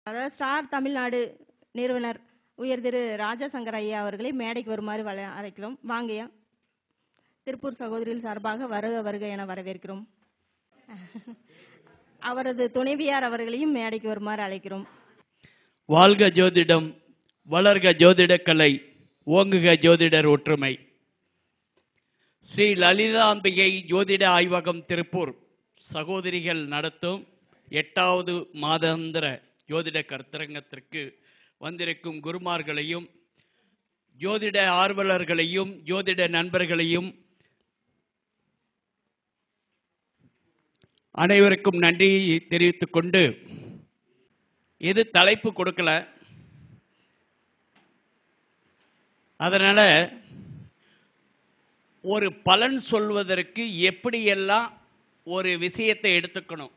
அதாவது ஸ்டார் தமிழ்நாடு நிறுவனர் உயர் திரு ராஜசங்கர் ஐயா அவர்களை மேடைக்கு வருமாறு அழைக்கிறோம். வாங்கய்யா. திருப்பூர் சகோதரிகள் சார்பாக வருக வருக என வரவேற்கிறோம். அவரது துணைவியார் அவர்களையும் மேடைக்கு வருமாறு அழைக்கிறோம். வாழ்க ஜோதிடம், வளர்க ஜோதிடக்கலை, ஓங்குக ஜோதிடர் ஒற்றுமை. ஸ்ரீ லலிதாம்பிகை ஜோதிட ஆய்வகம் திருப்பூர் சகோதரிகள் நடத்தும் 8வது மாதாந்திர ஜோதிட கருத்தரங்கத்திற்கு வந்திருக்கும் குருமார்களையும் ஜோதிட ஆர்வலர்களையும் ஜோதிட நண்பர்களையும் அனைவருக்கும் நன்றி தெரிவித்துக் கொண்டு, இது தலைப்பு கொடுக்கல, அதனால ஒரு பலன் சொல்வதற்கு எப்படியெல்லாம் ஒரு விஷயத்தை எடுத்துக்கணும்.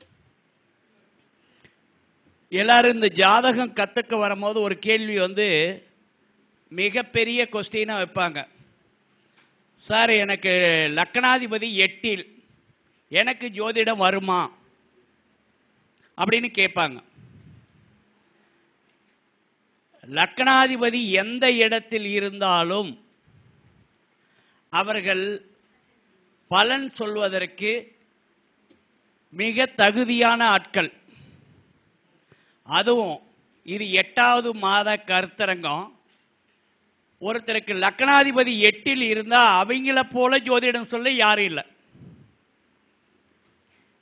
எல்லாரும் இந்த ஜாதகம் கற்றுக்க வரும்போது ஒரு கேள்வி மிகப்பெரிய கொஸ்டினாக வைப்பாங்க. சார், எனக்கு லக்னாதிபதி 8ல் எனக்கு ஜோதிடம் வருமா அப்படின்னு கேட்பாங்க. லக்னாதிபதி எந்த இடத்தில் இருந்தாலும் அவர்கள் பலன் சொல்வதற்கு மிக தகுதியான ஆட்கள். அதுவும் இது 8வது மாத கருத்தரங்கம். ஒருத்தருக்கு லக்னாதிபதி 8ல் இருந்தால் அவங்கள போல ஜோதிடம் சொல்ல யாரும் இல்லை.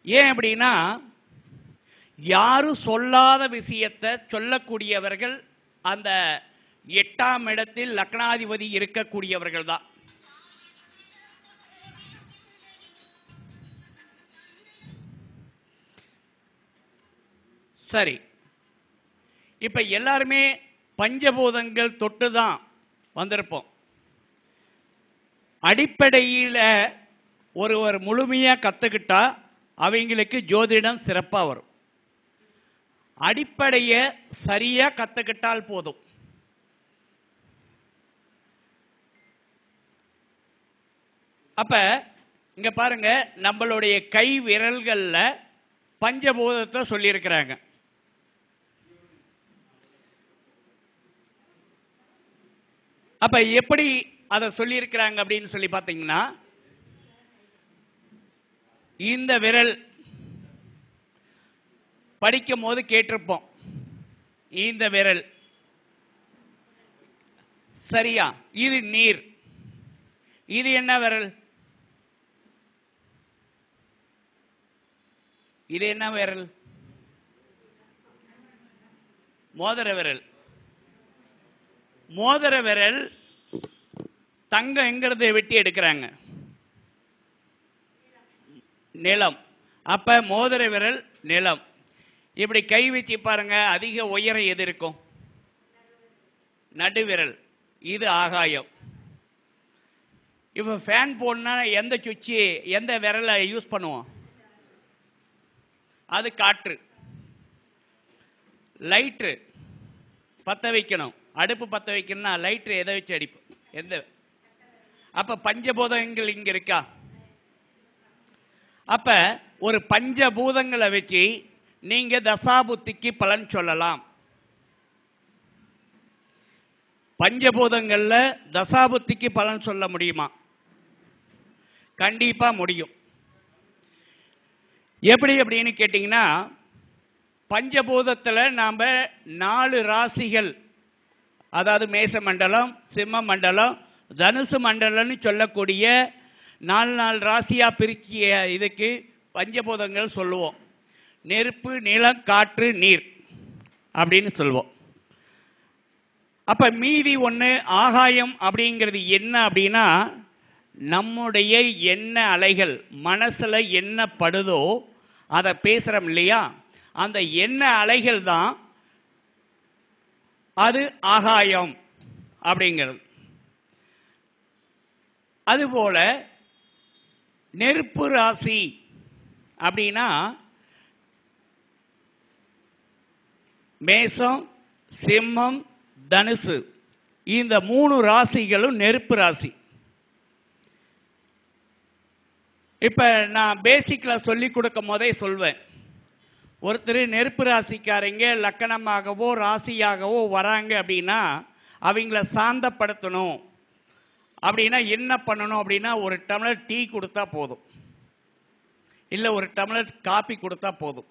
ஏன் அப்படின்னா, யாரும் சொல்லாத விஷயத்தை சொல்லக்கூடியவர்கள் அந்த 8ஆம் இடத்தில் லக்னாதிபதி இருக்கக்கூடியவர்கள் தான். சரி, இப்ப எல்லாருமே பஞ்சபூதங்கள் தொட்டு தான் வந்திருப்போம். அடிப்படையில் ஒருவர் முழுமையாக கற்றுக்கிட்டா அவங்களுக்கு ஜோதிடம் சிறப்பாக வரும். அடிப்படையை சரியாக கற்றுக்கிட்டால் போதும். அப்ப இங்க பாருங்க, நம்மளுடைய கை விரல்கள்ல பஞ்சபூதத்தை சொல்லியிருக்கிறாங்க. அப்ப எப்படி அதை சொல்லியிருக்கிறாங்க அப்படின்னு சொல்லி பார்த்தீங்கன்னா, இந்த விரல் படிக்கும் போது கேட்டிருப்போம். இந்த விரல் சரியா? இது நீர். இது என்ன விரல்? இது என்ன விரல்? மோதிர விரல். மோதிர விரல் தங்கம் எங்கிறத வெட்டி எடுக்கிறாங்க, நிலம். அப்ப மோதிர விரல் நிலம். இப்படி கை வச்சு பாருங்க, அதிக உயரம் எது இருக்கும்? நடுவிரல். இது ஆகாயம். இப்ப ஃபேன் போடனா எந்த சுவிட்சு, எந்த விரலை யூஸ் பண்ணுவோம்? அது காற்று. லைட்ரு பற்ற வைக்கணும், அடுப்பு பற்ற வைக்கணும்னா லைட்ரு எதை வச்சு அடிப்போம்? எந்த? அப்ப பஞ்சபூதங்கள் இங்க இருக்கா? அப்ப ஒரு பஞ்சபூதங்களை வச்சு நீங்க தசாபுத்திக்கு பலன் சொல்லலாம். பஞ்சபூதங்கள்ல தசாபுத்திக்கு பலன் சொல்ல முடியுமா? கண்டிப்பா முடியும். எப்படி அப்படின்னு கேட்டீங்கன்னா, பஞ்சபூதத்தில் நாம் 4 ராசிகள், அதாவது மேச மண்டலம், சிம்ம மண்டலம், தனுசு மண்டலம்னு சொல்லக்கூடிய 4 ராசியாக பிரிச்சிய இதுக்கு பஞ்சபூதங்கள் சொல்லுவோம். நெருப்பு, நிலம், காற்று, நீர் அப்படின்னு சொல்லுவோம். அப்போ மீதி ஒன்று ஆகாயம் அப்படிங்கிறது என்ன அப்படின்னா, நம்முடைய எண்ண அலைகள், மனசில் என்ன படுதோ அதை பேசுகிறோம் இல்லையா, அந்த எண்ண அலைகள் தான் அது ஆகாயம் அப்படிங்கிறது. அதுபோல நெருப்பு ராசி அப்படின்னா மேசம், சிம்மம், தனுசு, இந்த 3 ராசிகளும் நெருப்பு ராசி. இப்ப நான் பேசிக்ல சொல்லி கொடுக்கும் போதே சொல்வேன், ஒருத்தர் நெருப்பு ராசிக்காரங்க லக்கணமாகவோ ராசியாகவோ வராங்க அப்படின்னா அவங்கள சாந்தப்படுத்தணும் அப்படின்னா என்ன பண்ணணும் அப்படின்னா ஒரு டம்ளர் டீ கொடுத்தா போதும், இல்லை ஒரு டம்ளர் காப்பி கொடுத்தா போதும்,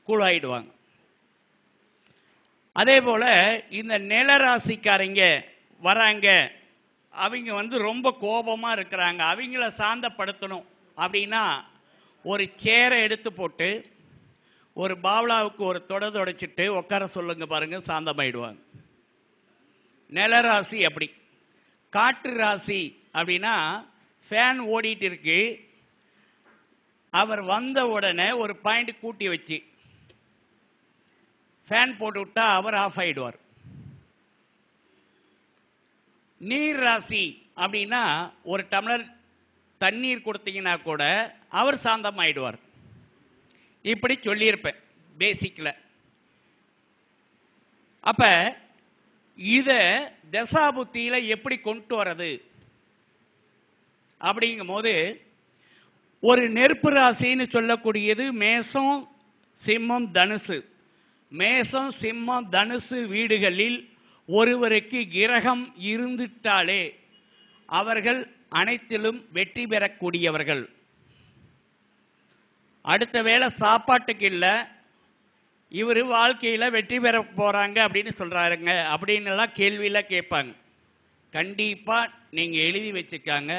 கூலாயிடுவாங்க. அதே போல் இந்த நிலராசிக்காரங்க வராங்க, அவங்க ரொம்ப கோபமாக இருக்கிறாங்க, அவங்கள சாந்தப்படுத்தணும் அப்படின்னா ஒரு சேரை எடுத்து போட்டு ஒரு பாவலாவுக்கு ஒரு தொடச்சிட்டு உட்கார சொல்லுங்க பாருங்க, சாந்தமாயிடுவாங்க. நிலராசி அப்படி. காற்று ராசி அப்படின்னா ஃபேன் ஓடிட்டு இருக்கு, அவர் வந்த உடனே ஒரு பாயிண்ட் கூட்டி வச்சு ஃபேன் போட்டு விட்டா அவர் ஆஃப் ஆயிடுவார். நீர் ராசி அப்படின்னா ஒரு டம்ளர் தண்ணீர் கொடுத்தீங்கன்னா கூட அவர் சாந்தமாயிடுவார். இப்படி சொல்லியிருப்பேன் பேசிக்கில். அப்ப இதை தசாபுத்தியில் எப்படி கொண்டு வர்றது அப்படிங்கும் போது ஒரு நெருப்பு ராசின்னு சொல்லக்கூடியது மேசம் சிம்மம் தனுசு. மேசம் சிம்மம் தனுசு வீடுகளில் ஒருவருக்கு கிரகம் இருந்துட்டாலே அவர்கள் அனைத்திலும் வெற்றி பெறக்கூடியவர்கள். அடுத்த வேளை சாப்பாட்டுக்கு இல்லை, இவர் வாழ்க்கையில் வெற்றி பெற போகிறாங்க அப்படின்னு சொல்கிறாருங்க அப்படின்னுலாம் கேள்வியில் கேட்பாங்க. கண்டிப்பாக நீங்கள் எழுதி வச்சுக்காங்க,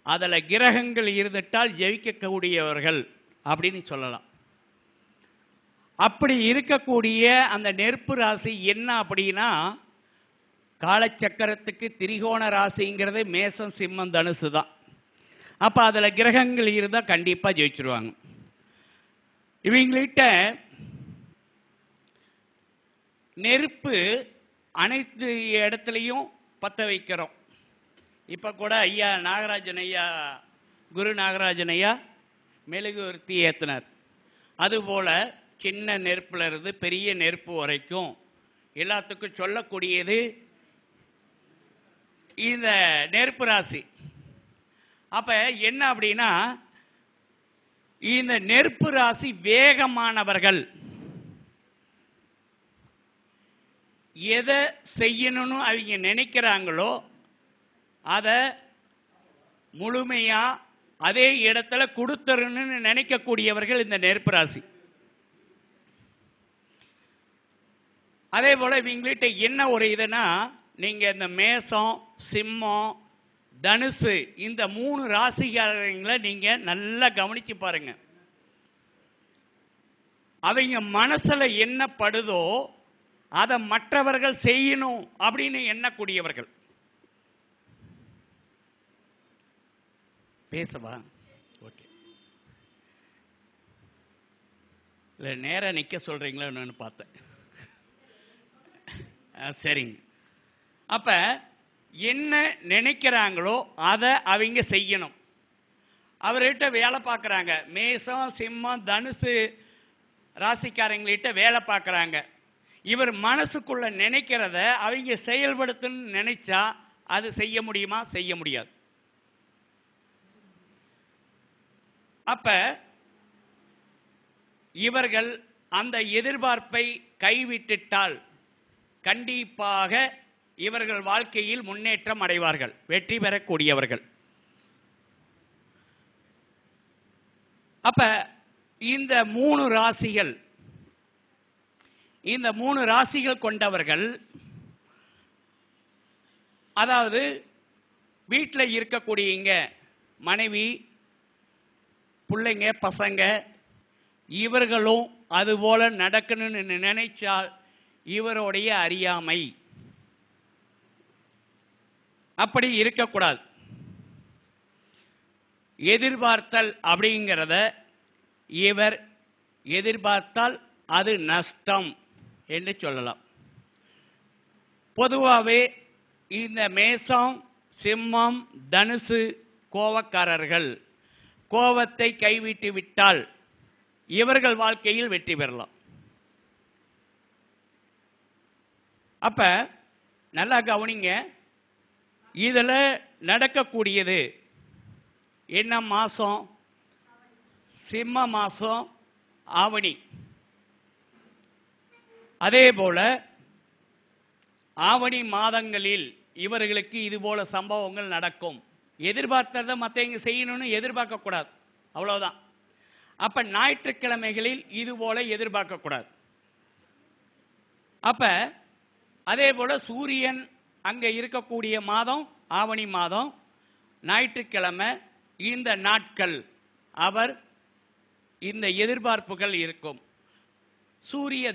அதில் கிரகங்கள் இருந்துட்டால் ஜெயிக்கக்கூடியவர்கள் அப்படின்னு சொல்லலாம். அப்படி இருக்கக்கூடிய அந்த நெருப்பு ராசி என்ன அப்படின்னா காலச்சக்கரத்துக்கு திரிகோண ராசிங்கிறது மேசம் சிம்மம் தனுசு தான். அப்போ அதில் கிரகங்கள் இருந்தால் கண்டிப்பாக ஜெயிச்சிருவாங்க. இவங்கள்கிட்ட நெருப்பு அனைத்து இடத்துலையும் பற்ற வைக்கிறோம். இப்போ கூட ஐயா நாகராஜன் ஐயா, குரு நாகராஜன் ஐயா மெழுகுவர்த்தி ஏற்றினார். அதுபோல் சின்ன நெருப்பில் இருந்து பெரிய நெருப்பு வரைக்கும் எல்லாத்துக்கும் சொல்லக்கூடியது இந்த நெருப்பு ராசி. அப்போ என்ன அப்படின்னா இந்த நெருப்பு ராசி வேகமானவர்கள். எதை செய்யணும்னு அவங்க நினைக்கிறாங்களோ அதை முழுமையாக அதே இடத்துல கொடுத்துறணும்னு நினைக்கக்கூடியவர்கள் இந்த நெருப்பு ராசி. அதே போல் இவங்கள்ட்ட என்ன ஒரு இதுனா, நீங்கள் இந்த மேசம் சிம்மம் தனுசு இந்த 3 ராசிக்காரங்களை நீங்கள் நல்லா கவனித்து பாருங்க. அவங்க மனசில் என்ன படுதோ அதை மற்றவர்கள் செய்யணும் அப்படின்னு எண்ணக்கூடியவர்கள். பேசவா? ஓகே. இல்லை நேராக நிற்க சொல்கிறீங்களா என்னன்னு பார்த்தேன். சரிங்க. அப்போ என்ன நினைக்கிறாங்களோ அதை அவங்க செய்யணும். அவர்கிட்ட வேலை பார்க்குறாங்க, மேசம் சிம்மம் தனுசு ராசிக்காரங்கள்கிட்ட வேலை பார்க்குறாங்க. இவர் மனசுக்குள்ள நினைக்கிறத அவங்க செயல்படுத்தணும்னு நினைச்சா அது செய்ய முடியுமா? செய்ய முடியாது. அப்ப இவர்கள் அந்த எதிர்பார்ப்பை கைவிட்டுட்டால் கண்டிப்பாக இவர்கள் வாழ்க்கையில் முன்னேற்றம் அடைவார்கள், வெற்றி பெறக்கூடியவர்கள். அப்ப இந்த 3 ராசிகள், இந்த 3 ராசிகள் கொண்டவர்கள், அதாவது வீட்டில் இருக்கக்கூடியங்க மனைவி பிள்ளைங்க பசங்க இவர்களும் அதுபோல நடக்கணும்னு நினைச்சால் இவருடைய அறியாமை. அப்படி இருக்கக்கூடாது. எதிர்பார்த்தல் அப்படிங்கிறத இவர் எதிர்பார்த்தால் அது நஷ்டம் என்று சொல்லலாம். பொதுவாகவே இந்த மேசம் சிம்மம் தனுசு கோபக்காரர்கள் கோபத்தை கைவிட்டு விட்டால் இவர்கள் வாழ்க்கையில் வெற்றி பெறலாம். அப்ப நல்லா கவனிங்க, இதில் நடக்கக்கூடியது என்ன மாதம்? சிம்ம மாதம் ஆவணி. அதே போல ஆவணி மாதங்களில் இவர்களுக்கு இது போல சம்பவங்கள் நடக்கும். எதிர்பார்த்ததை மற்றவங்க செய்யணும்னு எதிர்பார்க்க கூடாது, அவ்வளவுதான். அப்ப ஞாயிற்றுக்கிழமைகளில் இது போல எதிர்பார்க்க கூடாது. அப்ப அதே போல சூரியன் அங்க இருக்கக்கூடிய மாதம் ஆவணி மாதம், ஞாயிற்றுக்கிழமை, இந்த நாட்கள் அவர் இந்த எதிர்பார்ப்புகள் இருக்கும். சூரிய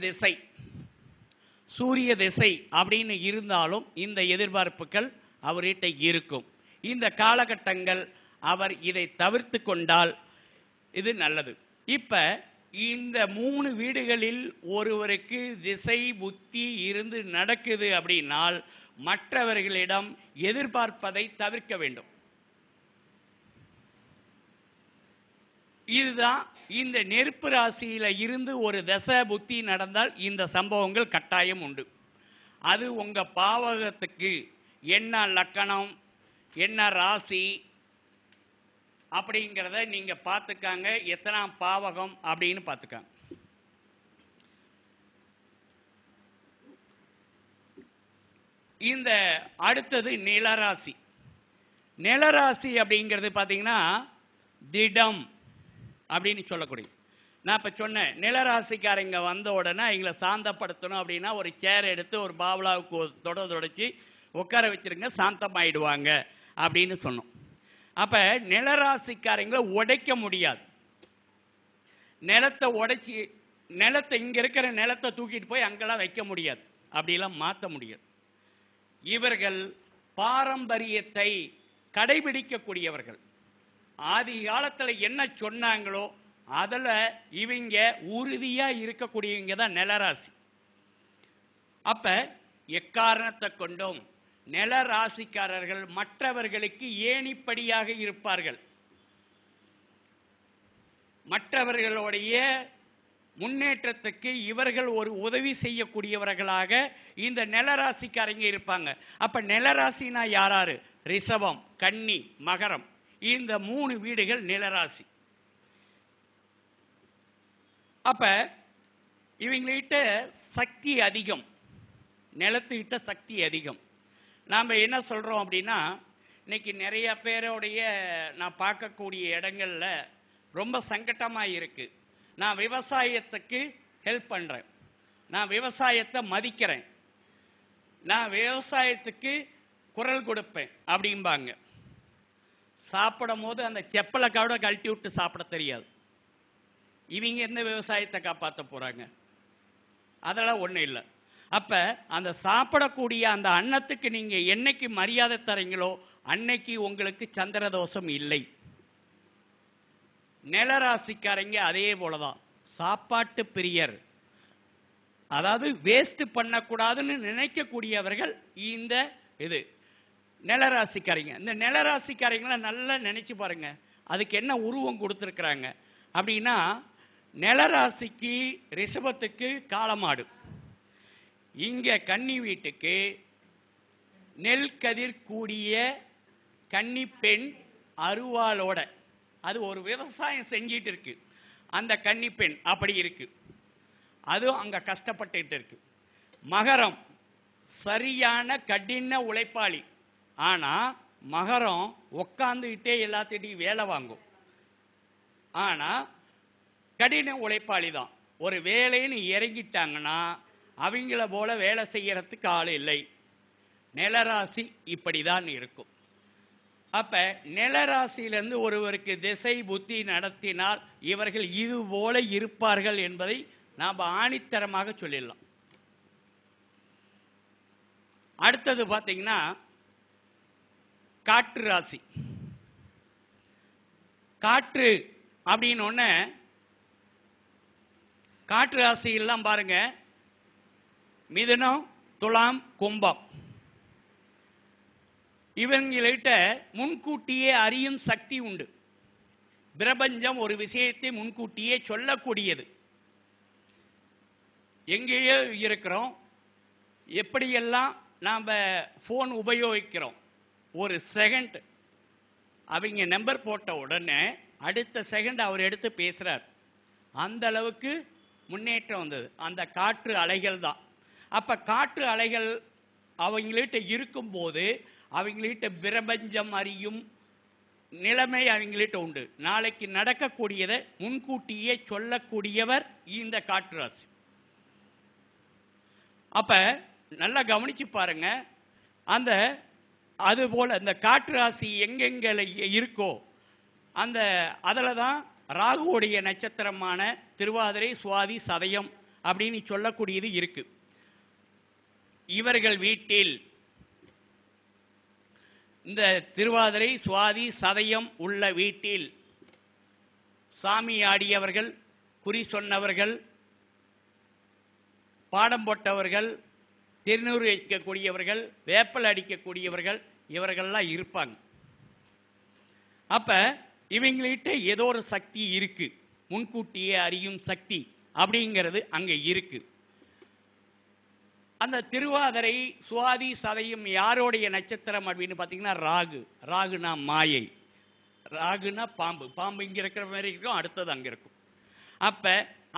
திசை அப்படின்னு இருந்தாலும் இந்த எதிர்பார்ப்புகள் அவர்கிட்ட இருக்கும். இந்த காலகட்டங்கள் அவர் இதை தவிர்த்து கொண்டால் இது நல்லது. இப்ப இந்த 3 வீடுகளில் ஒருவருக்கு திசை புத்தி இருந்து நடக்குது அப்படின்னால் மற்றவர்களிடம் எதிர்பார்ப்பதை தவிர்க்க வேண்டும். இதுதான் இந்த நெருப்பு ராசியில இருந்து ஒரு தசை புத்தி நடந்தால் இந்த சம்பவங்கள் கட்டாயம் உண்டு. அது உங்க பாவகத்துக்கு என்ன லக்கணம், என்ன ராசி அப்படிங்கிறத நீங்க பார்த்துக்காங்க. எத்தனாம் பாவகம் அப்படின்னு பார்த்துக்காங்க. இந்த அடுத்தது நிலராசி. நிலராசி அப்படிங்கிறது பார்த்தீங்கன்னா திடம் அப்படின்னு சொல்லக்கூடிய. நான் இப்போ சொன்னேன், நிலராசிக்காரங்க வந்த உடனே எங்களை சாந்தப்படுத்தணும் அப்படின்னா ஒரு சேர் எடுத்து ஒரு பாவலாவுக்கு தொடச்சி உட்கார வச்சிருங்க, சாந்தமாயிடுவாங்க அப்படின்னு சொன்னோம். அப்போ நிலராசிக்காரங்களை உடைக்க முடியாது. நிலத்தை உடைச்சி இங்கே இருக்கிற நிலத்தை தூக்கிட்டு போய் அங்கெல்லாம் வைக்க முடியாது, அப்படிலாம் மாற்ற முடியாது. இவர்கள் பாரம்பரியத்தை கடைபிடிக்கக்கூடியவர்கள். ஆதி காலத்தில் என்ன சொன்னாங்களோ அதில் இவங்க உறுதியாக இருக்கக்கூடியவங்க தான் நிலராசி. அப்போ எக்காரணத்தை கொண்டும் நிலராசிக்காரர்கள் மற்றவர்களுக்கு ஏணிப்படியாக இருப்பார்கள். மற்றவர்களுடைய முன்னேற்றத்துக்கு இவர்கள் ஒரு உதவி செய்யக்கூடியவர்களாக இந்த நிலராசிக்காரங்க இருப்பாங்க. அப்ப நிலராசினா யாராரு? ரிஷபம், கன்னி, மகரம், இந்த 3 வீடுகள் நிலராசி. அப்ப இவங்கள்கிட்ட சக்தி அதிகம், நிலத்துக்கிட்ட சக்தி அதிகம். நாம் என்ன சொல்றோம் அப்படின்னா, இன்னைக்கு நிறைய பேருடைய நான் பார்க்கக்கூடிய இடங்கள்ல ரொம்ப சங்கட்டமாக இருக்கு. நான் விவசாயத்துக்கு ஹெல்ப் பண்ணுறேன், நான் விவசாயத்தை மதிக்கிறேன், நான் விவசாயத்துக்கு குரல் கொடுப்பேன் அப்படிம்பாங்க. சாப்பிடும் போது அந்த செப்பலை கூட கழட்டி விட்டு சாப்பிட தெரியாது. இவங்க எந்த விவசாயத்தை காப்பாற்ற போகிறாங்க? அதெல்லாம் ஒன்றும் இல்லை. அப்போ அந்த சாப்பிடக்கூடிய அந்த அன்னத்துக்கு நீங்கள் என்னைக்கு மரியாதை தரீங்களோ அன்னைக்கு உங்களுக்கு சந்திரதோஷம் இல்லை. நிலராசிக்காரங்க அதே போலதான், சாப்பாட்டு பிரியர். அதாவது வேஸ்ட் பண்ணக்கூடாதுன்னு நினைக்கக்கூடியவர்கள் இந்த இது நிலராசிக்காரங்க. இந்த நிலராசிக்காரங்களை நல்லா நினைச்சு பாருங்க, அதுக்கு என்ன உருவம் கொடுத்துருக்குறாங்க அப்படின்னா, நிலராசிக்கு ரிஷபத்துக்கு காளமாடு, இங்க கன்னி வீட்டுக்கு நெல் கதிர் கூடிய கன்னி பெண் அருவாளோட, அது ஒரு விவசாயம் செஞ்சிட்டு இருக்கு, அந்த கன்னி பெண் அப்படி இருக்கு, அதுவும் அங்க கஷ்டப்பட்டு இருக்கு. மகரம் சரியான கடின உழைப்பாளி, ஆனா மகரம் உட்காந்துக்கிட்டே எல்லாத்திட்டையும் வேலை வாங்கும், ஆனா கடின உழைப்பாளி தான். ஒரு வேலைன்னு இறங்கிட்டாங்கன்னா அவங்கள போல வேலை செய்யறதுக்கு ஆள் இல்லை. நிலராசி இப்படிதான் இருக்கும். அப்ப நிலராசியிலிருந்து ஒருவருக்கு திசை புத்தி நடத்தினால் இவர்கள் இது போல இருப்பார்கள் என்பதை நாம் ஆணித்தரமாக சொல்லிடலாம். அடுத்தது பார்த்தீங்கன்னா காற்று ராசி. காற்று அப்படின்னு ஒன்று, காற்று ராசியெல்லாம் பாருங்க, மிதுனம், துலாம், கும்பம், இவங்கள்கிட்ட முன்கூட்டியே அறியும் சக்தி உண்டு. பிரபஞ்சம் ஒரு விஷயத்தை முன்கூட்டியே சொல்லக்கூடியது. எங்கேயோ இருக்கிறோம், எப்படியெல்லாம் நாம் ஃபோன் உபயோகிக்கிறோம், ஒரு செகண்ட் அவங்க நம்பர் போட்ட உடனே அடுத்த செகண்ட் அவர் எடுத்து பேசுகிறார். அந்த அளவுக்கு முன்னேற்றம் வந்தது அந்த காற்று அலைகள் தான். அப்போ காற்று அலைகள் அவங்கள்ட்ட இருக்கும்போது அவங்கள்ட்ட பிரபஞ்சம் அறியும் நிலைமை அவங்கள்ட்ட உண்டு. நாளைக்கு நடக்கக்கூடியதை முன்கூட்டியே சொல்லக்கூடியவர் இந்த காற்று ராசி. அப்போ நல்லா கவனிச்சு பாருங்க. அந்த அதுபோல் இந்த காற்று ராசி எங்கெங்கே இருக்கோ அந்த அதில் தான் ராகுவோடைய நட்சத்திரமான திருவாதிரை, சுவாதி, சதயம் அப்படின்னு சொல்லக்கூடியது இருக்கு. இவர்கள் வீட்டில் இந்த திருவாதிரை, சுவாதி, சதயம் உள்ள வீட்டில் சாமி ஆடியவர்கள், குறி சொன்னவர்கள், பாடம் போட்டவர்கள், திருநூறு வைக்கக்கூடியவர்கள், வேப்பல் அடிக்கக்கூடியவர்கள் இவர்கள்லாம் இருப்பாங்க. அப்போ இவங்கள்ட்ட ஏதோ ஒரு சக்தி இருக்கு, முன்கூட்டியே அறியும் சக்தி அப்படிங்கிறது அங்கே இருக்கு. அந்த திருவாதிரை, சுவாதி, சதயம் யாரோடைய நட்சத்திரம் அப்படின்னு பார்த்தீங்கன்னா ராகு. ராகுனா மாயை, ராகுனா பாம்பு. பாம்பு இங்கே இருக்கிற மாதிரி இருக்கும், அடுத்தது அங்கே இருக்கும். அப்போ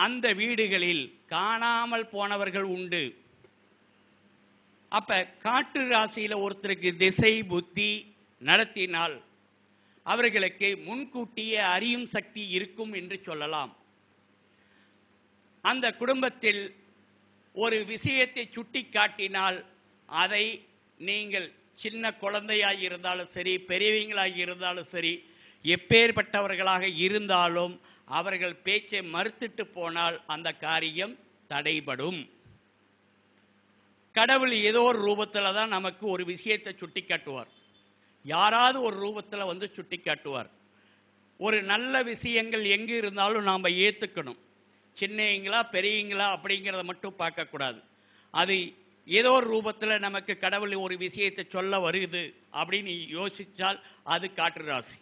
அந்த வீடுகளில் காணாமல் போனவர்கள் உண்டு. அப்போ காற்று ராசியில் ஒருத்தருக்கு திசை புத்தி நடத்தினால் அவர்களுக்கு முன்கூட்டியே அறியும் சக்தி இருக்கும் என்று சொல்லலாம். அந்த குடும்பத்தில் ஒரு விஷயத்தை சுட்டி காட்டினால் அதை நீங்கள் சின்ன குழந்தையாக இருந்தாலும் சரி, பெரியவங்களாக இருந்தாலும் சரி, எப்பேற்பட்டவர்களாக இருந்தாலும் அவர்கள் பேச்சை மறுத்துட்டு போனால் அந்த காரியம் தடைபடும். கடவுள் ஏதோ ஒரு ரூபத்தில் தான் நமக்கு ஒரு விஷயத்தை சுட்டி காட்டுவார். யாராவது ஒரு ரூபத்தில் வந்து சுட்டி காட்டுவார். ஒரு நல்ல விஷயங்கள் எங்கே இருந்தாலும் நாம் ஏற்றுக்கணும். சின்னவங்களா பெரியவங்களா அப்படிங்கிறத மட்டும் பார்க்கக்கூடாது. அது ஏதோ ஒரு ரூபத்தில் நமக்கு கடவுள் ஒரு விஷயத்தை சொல்ல வருது அப்படின்னு யோசித்தால் அது காற்று ராசி.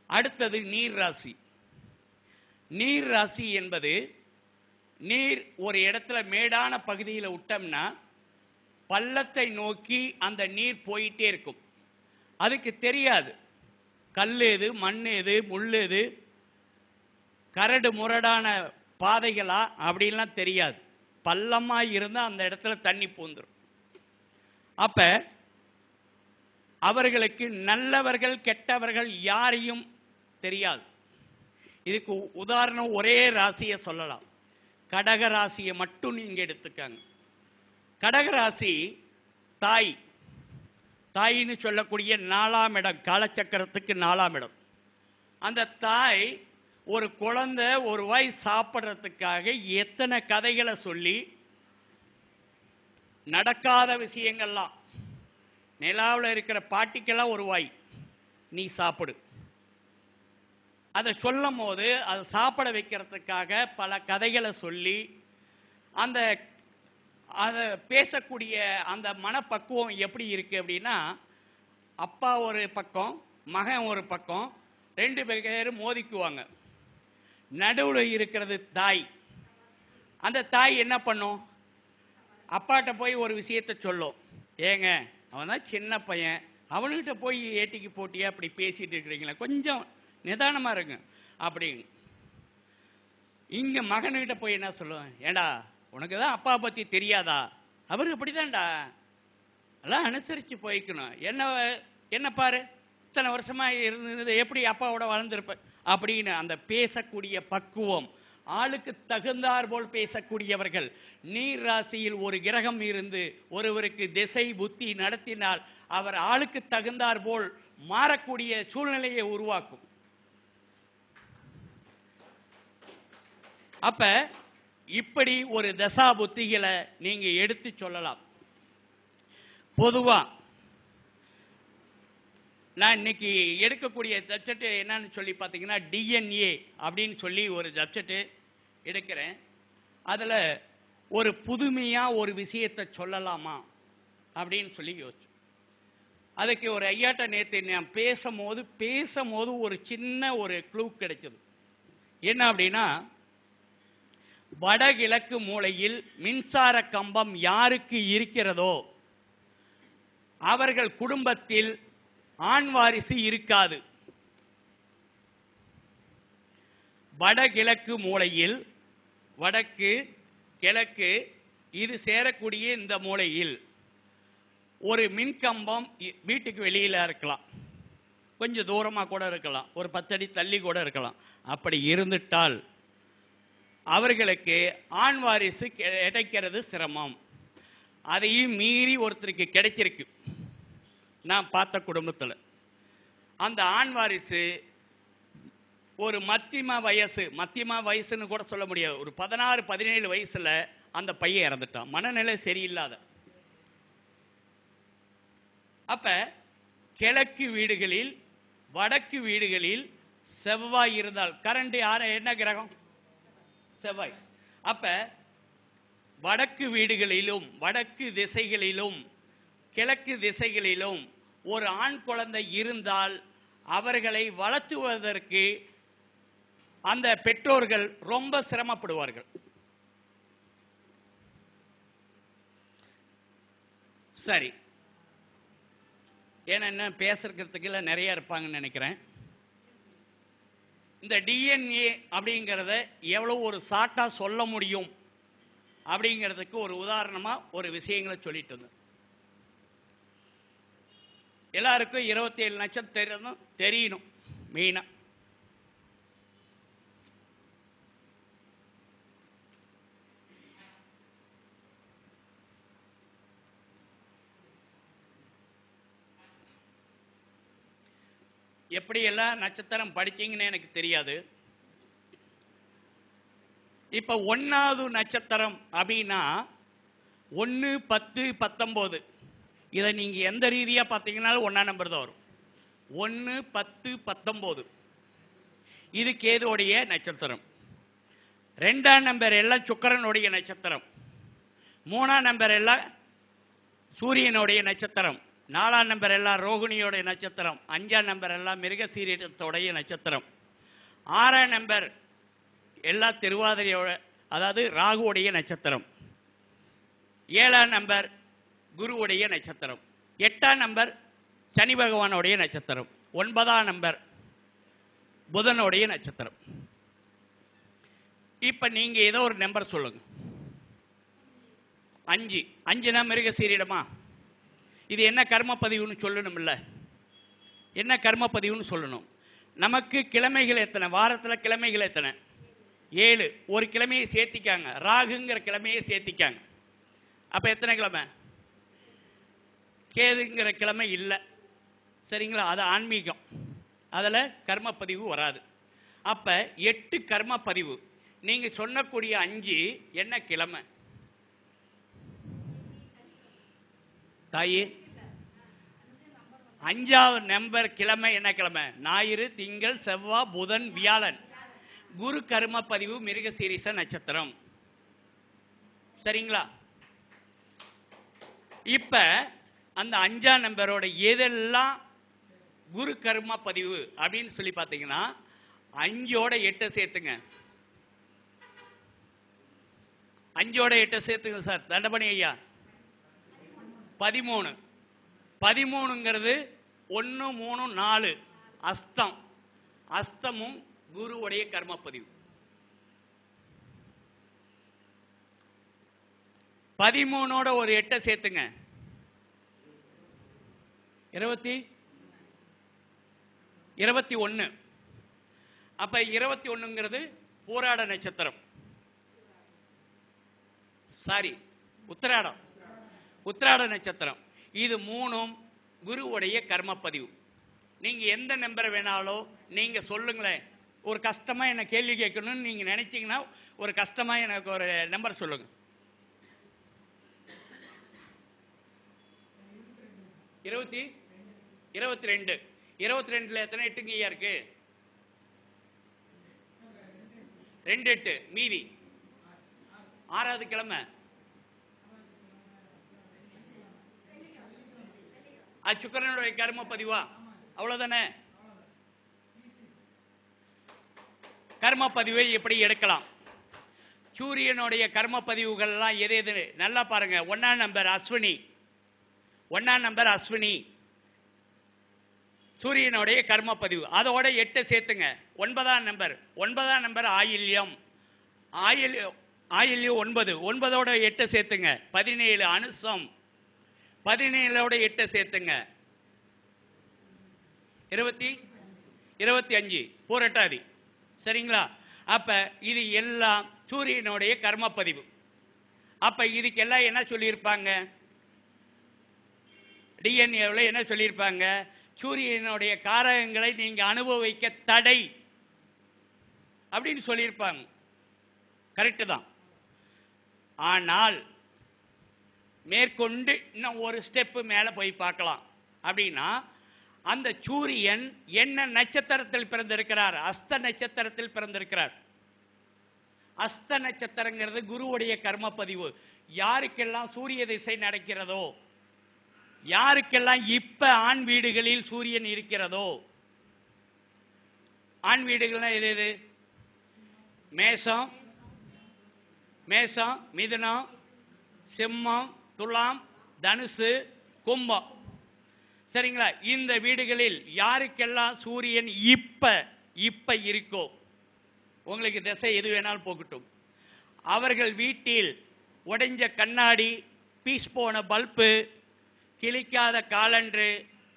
அடுத்தது நீர் ராசி. நீர் ராசி என்பது நீர் ஒரு இடத்துல மேடான பகுதியில் விட்டோம்னா பள்ளத்தை நோக்கி அந்த நீர் போயிட்டே இருக்கும். அதுக்கு தெரியாது கல் எது, மண் எது, முள் எது, கரடு முரடான பாதைகளா அப்படின்லாம் தெரியாது. பள்ளமாக இருந்தால் அந்த இடத்துல தண்ணி பூந்துடும். அப்போ அவர்களுக்கு நல்லவர்கள் கெட்டவர்கள் யாரையும் தெரியாது. இதுக்கு உதாரணம் ஒரே ராசியை சொல்லலாம். கடக ராசியை மட்டும் நீங்கள் எடுத்துக்காங்க. கடகராசி தாய், தாயின்னு சொல்லக்கூடிய 4ஆம் இடம், காலச்சக்கரத்துக்கு 4ஆம் இடம். அந்த தாய் ஒரு குழந்தை ஒரு வாய் சாப்பிட்றதுக்காக எத்தனை கதைகளை சொல்லி நடக்காத விஷயங்கள்லாம், நிலாவில் இருக்கிற பாட்டிக்கெல்லாம் ஒரு வாய் நீ சாப்பிடு, அதை சொல்லும் போது அதை சாப்பிட வைக்கிறதுக்காக பல கதைகளை சொல்லி அந்த அதை பேசக்கூடிய அந்த மனப்பக்குவம் எப்படி இருக்குது அப்படின்னா, அப்பா ஒரு பக்கம், மகன் ஒரு பக்கம், 2 பேரும் மோதிக்குவாங்க. நடுவில் இருக்கிறது தாய். அந்த தாய் என்ன பண்ணும்? அப்பாட்ட போய் ஒரு விஷயத்தை சொல்லும். ஏங்க அவன் தான் சின்ன பையன், அவனுக்கிட்ட போய் ஏட்டிக்கு போட்டியா அப்படி பேசிட்டு இருக்கிறீங்களா, கொஞ்சம் நிதானமாக இருங்க அப்படின்னு. இங்கே மகன்கிட்ட போய் என்ன சொல்லுவேன்? ஏண்டா உனக்கு தான் அப்பா பற்றி தெரியாதா? அவர் அப்படிதான்டா, எல்லாம் அனுசரித்து போய்க்கணும். என்ன பாரு, இத்தனை வருஷமாக இருந்தது, எப்படி அப்பாவோட வளர்ந்துருப்ப அப்படின்னு அந்த பேசக்கூடிய பக்குவம், ஆளுக்கு தகுந்தார் போல் பேசக்கூடியவர்கள். நீர் ராசியில் ஒரு கிரகம் இருந்து ஒருவருக்கு திசை புத்தி நடத்தினால் அவர் ஆளுக்கு தகுந்தார் போல் மாறக்கூடிய சூழ்நிலையை உருவாக்கும். அப்ப இப்படி ஒரு தசா புத்திகளை நீங்க எடுத்து சொல்லலாம். பொதுவா நான் இன்னைக்கு எடுக்கக்கூடிய சப்ஜெக்ட் என்னன்னு சொல்லி பார்த்தீங்கன்னா, டிஎன்ஏ அப்படின்னு சொல்லி ஒரு சப்ஜெக்ட் எடுக்கிறேன். அதில் ஒரு புதுமையாக ஒரு விஷயத்தை சொல்லலாமா அப்படின்னு சொல்லி யோசிச்சு, அதுக்கு ஒரு ஐயாட்ட நேற்று நான் பேசும்போது ஒரு சின்ன ஒரு க்ளூ கிடைச்சது. என்ன அப்படின்னா, வடகிழக்கு மூலையில் மின்சார கம்பம் யாருக்கு இருக்கிறதோ அவர்கள் குடும்பத்தில் ஆண் வாரிசு இருக்காது. வடகிழக்கு மூலையில், வடக்கு கிழக்கு இது சேரக்கூடிய இந்த மூலையில் ஒரு மின்கம்பம் வீட்டுக்கு வெளியில் இருக்கலாம், கொஞ்சம் தூரமாக கூட இருக்கலாம், ஒரு 10 அடி தள்ளி கூட இருக்கலாம். அப்படி இருந்துட்டால் அவர்களுக்கு ஆண் வாரிசு கிடைக்கிறது சிரமம். அதையும் மீறி ஒருத்தருக்கு கிடைச்சிருக்கு. நான் பார்த்த குடும்பத்தில் அந்த ஆண் வாரிசு ஒரு மத்தியம வயசுன்னு கூட சொல்ல முடியாது, ஒரு 16-17 வயசுல அந்த பையன் இறந்துட்டான், மனநிலை சரியில்லாத. அப்ப கிழக்கு வீடுகளில் வடக்கு வீடுகளில் செவ்வாய் இருந்தால், கரண்ட் என்ன கிரகம்? செவ்வாய். அப்ப வடக்கு வீடுகளிலும் வடக்கு திசைகளிலும் கிழக்கு திசைகளிலும் ஒரு ஆண் குழந்தை இருந்தால் அவர்களை வளர்த்துவதற்கு அந்த பெற்றோர்கள் ரொம்ப சிரமப்படுவார்கள். சரி, ஏன்னா பேசுறதுக்கு நிறைய இருப்பாங்கன்னு நினைக்கிறேன். இந்த டிஎன்ஏ அப்படிங்கிறத எவ்வளோ ஒரு ஷார்ட்டா சொல்ல முடியும் அப்படிங்கிறதுக்கு ஒரு உதாரணமா ஒரு விஷயங்களை சொல்லிட்டு இருந்தேன். எல்லாருக்கும் 27 நட்சத்திரம் தெரியணும். மெயினா எப்படியெல்லாம் நட்சத்திரம் படிச்சீங்கன்னு எனக்கு தெரியாது. இப்ப 1வது நட்சத்திரம் அப்படின்னா 1, 10, 19 இதை நீங்க எந்த ரீதியா பார்த்தீங்கன்னாலும் 1ஆம் நம்பர் தான் வரும். 1, 10, 19 இது கேதுவுடைய நட்சத்திரம். 2ஆம் நம்பர் எல்லாம் சுக்கிரனுடைய நட்சத்திரம். 3ஆம் நம்பர் எல்லாம் சூரியனுடைய நட்சத்திரம். 4ஆம் நம்பர் எல்லாம் ரோகிணியோடைய நட்சத்திரம். 5ஆம் நம்பர் எல்லாம் மிருகசீரிடத்துடைய நட்சத்திரம். 6ஆம் நம்பர் எல்லாம் திருவாதிரையோட, அதாவது ராகுவுடைய நட்சத்திரம். 7ஆம் நம்பர் குருவுடைய நட்சத்திரம். 8ஆம் நம்பர் சனி பகவானுடைய நட்சத்திரம். 9ஆம் நம்பர் புதனுடைய நட்சத்திரம். இப்ப நீங்க ஏதோ ஒரு நம்பர் சொல்லுங்க. 5. 5னா மிருகசீரிடமா? இது என்ன கர்ம பதிவுன்னு சொல்லணும். இல்ல என்ன கர்ம பதிவுன்னு சொல்லணும். நமக்கு கிழமைகள் எத்தனை? வாரத்தில் கிழமைகள் எத்தனை? 7. ஒரு கிழமையை சேர்த்திக்காங்க, ராகுங்கிற கிழமையை சேர்த்திக்காங்க. அப்ப எத்தனை கிழமை? கேதுங்கிற கிழமை இல்லை, சரிங்களா? அது ஆன்மீகம், அதில் கர்ம பதிவு வராது. அப்ப 8 கர்ம பதிவு. நீங்க சொன்னக்கூடிய 5 என்ன கிழமை தாயே? 5வது நம்பர் கிழமை என்ன கிழமை? ஞாயிறு, திங்கள், செவ்வாய், புதன், வியாழன். குரு கர்ம பதிவு மிருகசீரிஷ நட்சத்திரம், சரிங்களா? இப்ப அந்த 5ஆம் நம்பரோட எதெல்லாம் குரு கர்ம பதிவு அப்படின்னு சொல்லி பார்த்தீங்கன்னா 5ஓட 8 சேர்த்துங்க. 5ஓட 8 சேர்த்துங்க சார் தண்டபணி ஐயா. 13. 13ங்கிறது 1, 3, 4 அஸ்தம். அஸ்தமும் குருவுடைய கர்மப்பதிவு. 13ஓட ஒரு 8 சேர்த்துங்க. 21. அப்ப 21ங்கிறது பூராட நட்சத்திரம், சாரி உத்திராடம். உத்திராட நட்சத்திரம். இது 3ம் குருவுடைய கர்மப்பதிவு. நீங்க எந்த நம்பர் வேணாலும் நீங்க சொல்லுங்களேன். ஒரு கஷ்டமா என்ன கேள்வி கேட்கணும்னு நீங்க நினைச்சீங்கன்னா ஒரு கஷ்டமா எனக்கு ஒரு நம்பர் சொல்லுங்க. 22. 22ல எத்தனை 8ங்க இருக்கு? 2 8 மீதி. 6வது கிழமை அது சுக்கிரனுடைய கர்ம பதிவா? அவ்வளவுதானே. கர்ம பதிவை எப்படி எடுக்கலாம்? சூரியனுடைய கர்ம பதிவுகள்லாம் எது எது நல்லா பாருங்க. 1ஆம் நம்பர் அஸ்வினி. 1ஆம் நம்பர் அஸ்வினி. சூரியனுடைய கர்ம பதிவு. அதோட 8 சேர்த்துங்க. 9ஆம் நம்பர் ஆயில்யம். ஆயில்யம் 9. 9ஓட 8 சேர்த்துங்க 17. அனுசம் 17ஓட 8 சேர்த்துங்க 25. பூரட்டாதி. சரிங்களா? அப்ப இது எல்லாம் சூரியனுடைய கர்ம பதிவு. அப்ப இதுக்கெல்லாம் என்ன சொல்லியிருப்பாங்க? டிஎன்ஏவில் என்ன சொல்லியிருப்பாங்க? சூரியனுடைய காரகங்களை நீங்க அனுபவிக்க தடை அப்படின்னு சொல்லியிருப்பாங்க. கரெக்டு தான். ஆனால் மேற்கொண்டு இன்னும் ஒரு ஸ்டெப்பு மேலே போய் பார்க்கலாம். அப்படின்னா அந்த சூரியன் என்ன நட்சத்திரத்தில் பிறந்திருக்கிறார்? அஸ்த நட்சத்திரத்தில் பிறந்திருக்கிறார். அஸ்த நட்சத்திரங்கிறது குருவுடைய கர்ம பதிவு. யாருக்கெல்லாம் சூரிய திசை நடக்கிறதோ, யாருக்கெல்லாம் இப்ப ஆண் வீடுகளில் சூரியன் இருக்கிறதோ, ஆண் வீடுகள்னா எது எது? மேஷம், மிதுனம், சிம்மம், துலாம், தனுசு, கும்பம். சரிங்களா? இந்த வீடுகளில் யாருக்கெல்லாம் சூரியன் இப்ப இருக்கோ, உங்களுக்கு திசை எது வேணாலும் போகட்டும், அவர்கள் வீட்டில் உடைஞ்ச கண்ணாடி, பீஸ் போன பல்பு, கிழிக்காத காலண்டரு,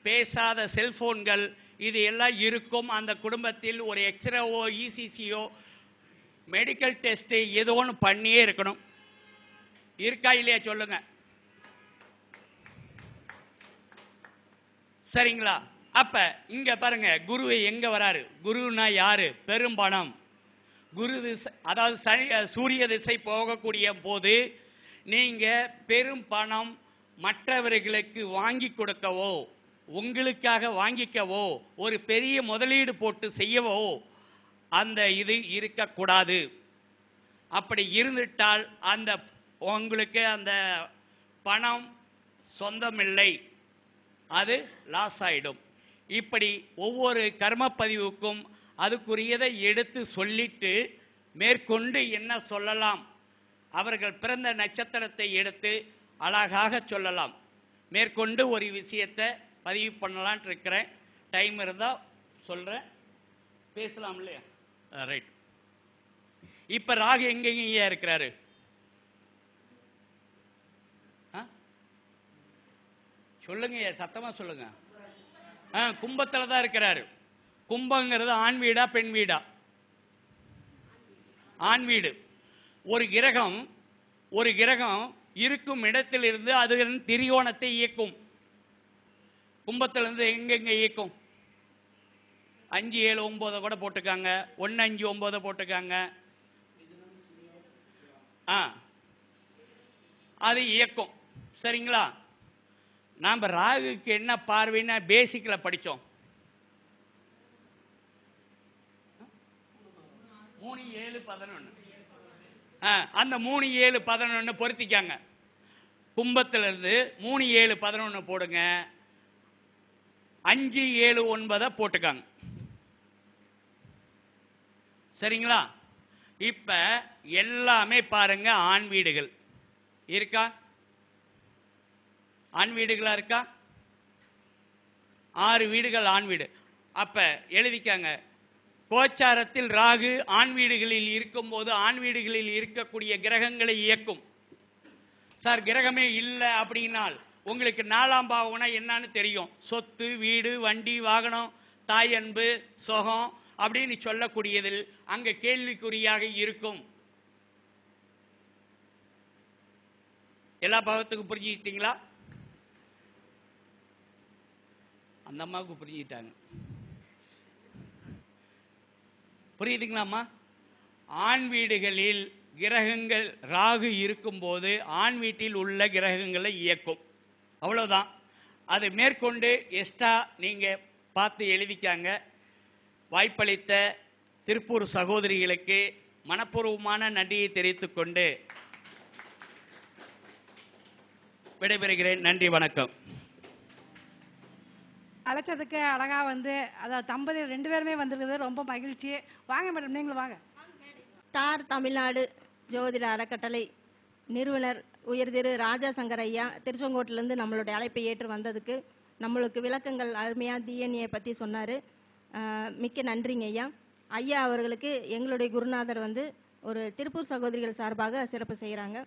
பேசாத செல்போன்கள், இது எல்லாம் இருக்கும். அந்த குடும்பத்தில் ஒரு எக்ஸ்ரேவோ இசிசியோ மெடிக்கல் டெஸ்ட் ஏதோ ஒன்று பண்ணியே இருக்கணும். இருக்கா இல்லையா சொல்லுங்க. சரிங்களா? அப்ப இங்க பாருங்க, குரு எங்க வராரு? குருனா யாரு? பெரும்பணம். குரு திசை, அதாவது சூரிய திசை போகக்கூடிய போது நீங்க பெரும் பணம் மற்றவர்களுக்கு வாங்கி கொடுக்கவோ, உங்களுக்காக வாங்கிக்கவோ, ஒரு பெரிய முதலீடு போட்டு செய்யவோ அந்த இது இருக்கக்கூடாது. அப்படி இருந்துட்டால் அந்த உங்களுக்கு அந்த பணம் சொந்தமில்லை, அது லாஸ் ஆயிடும். இப்படி ஒவ்வொரு கர்ம பதிவுக்கும் அதுக்குரியதை எடுத்து சொல்லிட்டு மேற்கொண்டு என்ன சொல்லலாம், அவர்கள் பிறந்த நட்சத்திரத்தை எடுத்து அழகாக சொல்லலாம். மேற்கொண்டு ஒரு விஷயத்தை பதிவு பண்ணலான்ட்டு இருக்கிறேன். டைம் இருந்தால் சொல்கிறேன், பேசலாம் இல்லையா? ரைட். இப்போ ராகு எங்கெங்க இருக்கிறாரு? சொல்லுங்க, சத்தமாக சொல்லுங்க. கும்பத்தில் தான் இருக்கிறாரு. கும்பங்கிறது ஆண் வீடா பெண் வீடா? ஆண் வீடு. ஒரு கிரகம் இருக்கும் இடத்திலிருந்து அது திரிகோணத்தை இயக்கும். கும்பத்திலிருந்து எங்கெங்க இயக்கும்? 5, 7, 9 கூட போட்டுக்காங்க. 1, 5, 9 போட்டுக்காங்க. அது இயக்கும். சரிங்களா? நாம் ராகுக்கு என்ன பார்வைன்னா பேசிக்கில் படித்தோம். 3, 7, 11. அந்த 3, 7, 11 பொருத்திக்காங்க. கும்பத்திலிருந்து 3, 7, 11 போடுங்க. 5, 7, 9 போட்டுக்காங்க. சரிங்களா? இப்ப எல்லாமே பாருங்க ஆண் வீடுகள் இருக்கா? ஆண் வீடுகளா இருக்கா? 6 வீடுகள் ஆண் வீடு. அப்ப எழுதிக்காங்க. கோச்சாரத்தில் ராகு ஆண் வீடுகளில் இருக்கும்போது ஆண் வீடுகளில் இருக்கக்கூடிய கிரகங்களை இயக்கும். சார் கிரகமே இல்லை அப்படின்னால் உங்களுக்கு 4ஆம் பாவம்னா என்னன்னு தெரியும். சொத்து, வீடு, வண்டி, வாகனம், தாய் அன்பு, சுகம் அப்படின்னு சொல்லக்கூடியதில் அங்க கேள்விக்குறியாக இருக்கும். எல்லா பாவத்துக்கும் புரிஞ்சுக்கிட்டீங்களா? அந்த அம்மாவுக்கு புரிஞ்சுக்கிட்டாங்க. புரியுதுங்களாம்மா? ஆண் வீடுகளில் கிரகங்கள் ராகு இருக்கும்போது ஆண் வீட்டில் உள்ள கிரகங்களை இயக்கும். அவ்வளோதான். அது மேற்கொண்டு எக்ஸ்ட்ரா நீங்கள் பார்த்து எழுதிக்காங்க. வாய்ப்பளித்த திருப்பூர் சகோதரிகளுக்கு மனப்பூர்வமான நன்றியை தெரிவித்துக் கொண்டு விடைபெறுகிறேன். நன்றி, வணக்கம். அழைச்சதுக்கு அழகா அதாவது தம்பதி 2 பேருமே வந்திருக்கிறது ரொம்ப மகிழ்ச்சி. வாங்க மேடம், நீங்களும் வாங்க. ஸ்டார் தமிழ்நாடு ஜோதிட அறக்கட்டளை நிறுவனர் உயர் திரு ராஜா சங்கர் ஐயா திருச்செங்கோட்டிலேருந்து நம்மளுடைய அழைப்பை ஏற்று வந்ததுக்கு நம்மளுக்கு விளக்கங்கள் அருமையாக டிஎன்ஏ பற்றி சொன்னார். மிக்க நன்றிங்க ஐயா. ஐயா அவர்களுக்கு எங்களுடைய குருநாதர் வந்து ஒரு திருப்பூர் சகோதரிகள் சார்பாக சிறப்பு செய்கிறாங்க.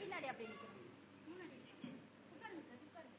பின்னாடி அப்படி நிற்கிறோம். முன்னாடி உட்காருங்க சார், உட்காருங்க.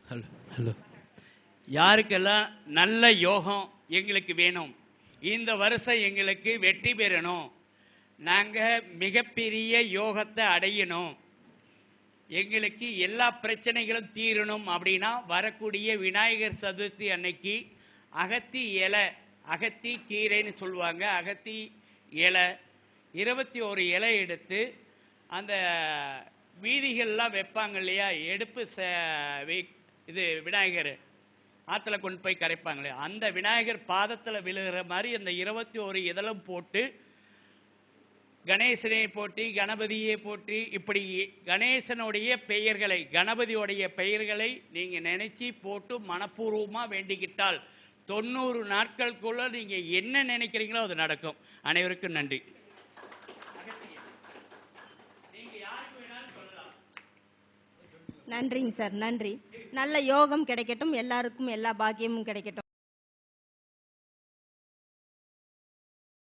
Hello hello. யாருக்கெல்லாம் நல்ல யோகம் எங்களுக்கு வேணும், இந்த வருஷம் எங்களுக்கு வெற்றி பெறணும், நாங்கள் மிகப்பெரிய யோகத்தை அடையணும், எங்களுக்கு எல்லா பிரச்சனைகளும் தீரணும் அப்படின்னா வரக்கூடிய விநாயகர் சதுர்த்தி அன்னைக்கு அகத்தி இலை, அகத்தி கீரைன்னு சொல்லுவாங்க, அகத்தி இலை 21 இலை எடுத்து அந்த வீதிகள்லாம் வைப்பாங்க இல்லையா, இது விநாயகர் ஆற்றுல கொண்டு போய் கரைப்பாங்களே, அந்த விநாயகர் பாதத்தில் விழுகிற மாதிரி அந்த 21 இதழும் போட்டு கணேசனை போற்றி கணபதியை போற்றி இப்படி கணேசனுடைய பெயர்களை கணபதியோடைய பெயர்களை நீங்கள் நினைச்சி போட்டு மனப்பூர்வமாக வேண்டிக்கிட்டால் 90 நாட்களுக்குள்ள நீங்கள் என்ன நினைக்கிறீங்களோ அது நடக்கும். அனைவருக்கும் நன்றி. நன்றிங்க சார், நன்றி. நல்ல யோகம் கிடைக்கட்டும், எல்லாருக்கும் எல்லா பாக்கியமும் கிடைக்கட்டும்.